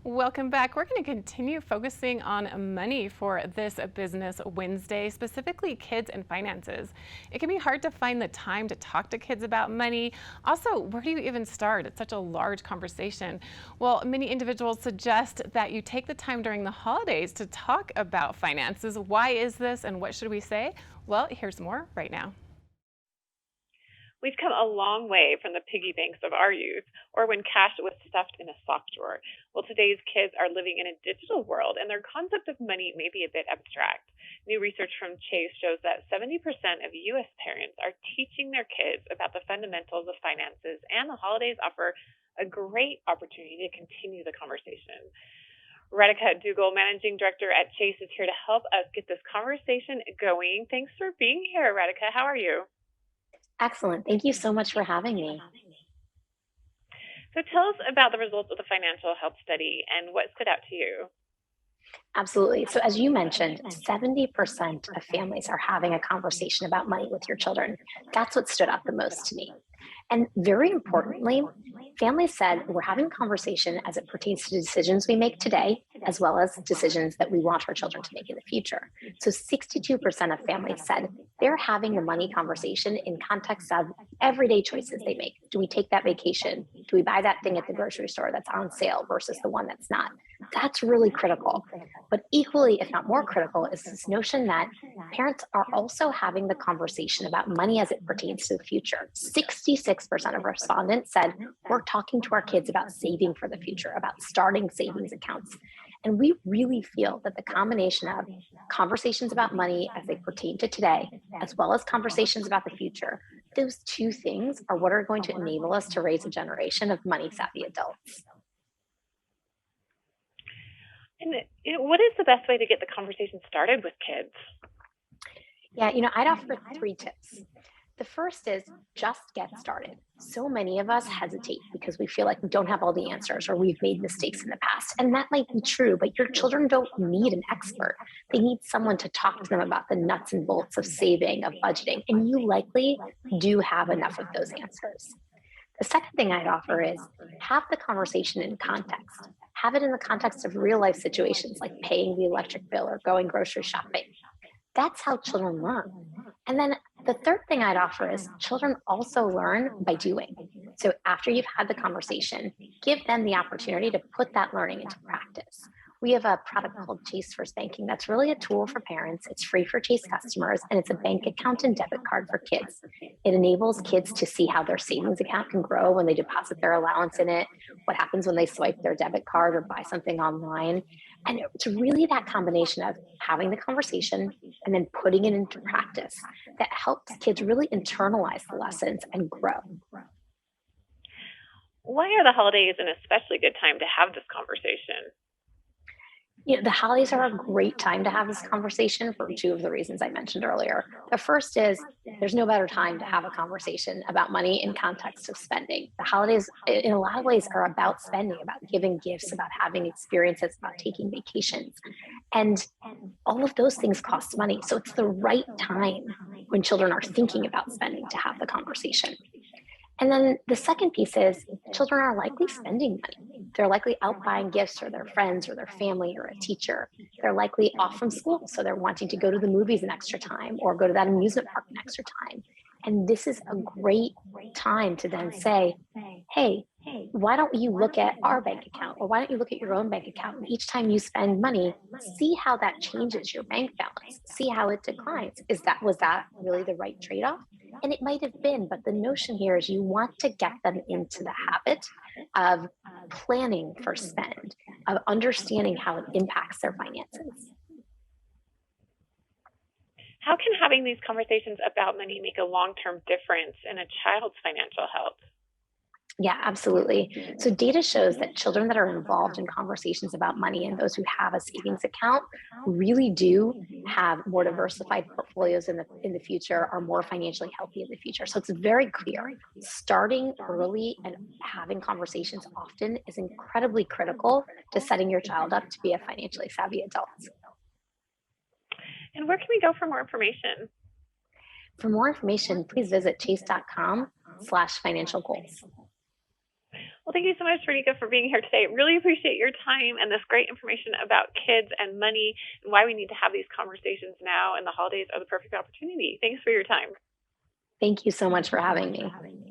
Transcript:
Welcome back. We're going to continue focusing on money for this Business Wednesday, specifically kids and finances. It can be hard to find the time to talk to kids about money. Also, where do you even start? It's such a large conversation. Well, many individuals suggest that you take the time during the holidays to talk about finances. Why is this and what should we say? Well, here's more right now. We've come a long way from the piggy banks of our youth, or when cash was stuffed in a sock drawer. Well, today's kids are living in a digital world, and their concept of money may be a bit abstract. New research from Chase shows that 70% of U.S. parents are teaching their kids about the fundamentals of finances, and the holidays offer a great opportunity to continue the conversation. Radhika Duggal, Managing Director at Chase, is here to help us get this conversation going. Thanks for being here, Radhika. How are you? Excellent. Thank you so much for having me. So tell us about the results of the financial health study and what stood out to you. Absolutely. So, as you mentioned, 70% of families are having a conversation about money with your children. That's what stood out the most to me. And very importantly, families said we're having a conversation as it pertains to decisions we make today, as well as decisions that we want our children to make in the future. So 62% of families said they're having the money conversation in context of everyday choices they make. Do we take that vacation? Do we buy that thing at the grocery store that's on sale versus the one that's not? That's really critical. But equally, if not more critical, is this notion that parents are also having the conversation about money as it pertains to the future. 66% of respondents said we're talking to our kids about saving for the future, about starting savings accounts. And we really feel that the combination of conversations about money as they pertain to today, as well as conversations about the future, those two things are what are going to enable us to raise a generation of money savvy adults. And what is the best way to get the conversation started with kids? Yeah, I'd offer three tips. The first is just get started. So many of us hesitate because we feel like we don't have all the answers or we've made mistakes in the past. And that might be true, but your children don't need an expert. They need someone to talk to them about the nuts and bolts of saving, of budgeting. And you likely do have enough of those answers. The second thing I'd offer is have the conversation in context. Have it in the context of real life situations like paying the electric bill or going grocery shopping. That's how children learn. And then the third thing I'd offer is children also learn by doing. So after you've had the conversation, give them the opportunity to put that learning into practice. We have a product called Chase First Banking that's really a tool for parents. It's free for Chase customers, and it's a bank account and debit card for kids. It enables kids to see how their savings account can grow when they deposit their allowance in it, what happens when they swipe their debit card or buy something online. And it's really that combination of having the conversation and then putting it into practice that helps kids really internalize the lessons and grow. Why are the holidays an especially good time to have this conversation? The holidays are a great time to have this conversation for two of the reasons I mentioned earlier. The first is there's no better time to have a conversation about money in context of spending. The holidays, in a lot of ways, are about spending, about giving gifts, about having experiences, about taking vacations. And all of those things cost money. So it's the right time when children are thinking about spending to have the conversation. And then the second piece is children are likely spending money. They're likely out buying gifts for their friends or their family or a teacher. They're likely off from school, so they're wanting to go to the movies an extra time or go to that amusement park an extra time. And this is a great time to then say, hey, why don't you look at our bank account or why don't you look at your own bank account? And each time you spend money, see how that changes your bank balance, see how it declines. Was that really the right trade-off? And it might have been, but the notion here is you want to get them into the habit of planning for spend, of understanding how it impacts their finances. How can having these conversations about money make a long term difference in a child's financial health? Yeah, absolutely. So data shows that children that are involved in conversations about money and those who have a savings account really do have more diversified portfolios in the future, are more financially healthy in the future. So it's very clear. Starting early and having conversations often is incredibly critical to setting your child up to be a financially savvy adult. And where can we go for more information? For more information, please visit chase.com/financial goals. Well, thank you so much, Radhika, for being here today. Really appreciate your time and this great information about kids and money and why we need to have these conversations now, and the holidays are the perfect opportunity. Thanks for your time. Thank you so much for having me.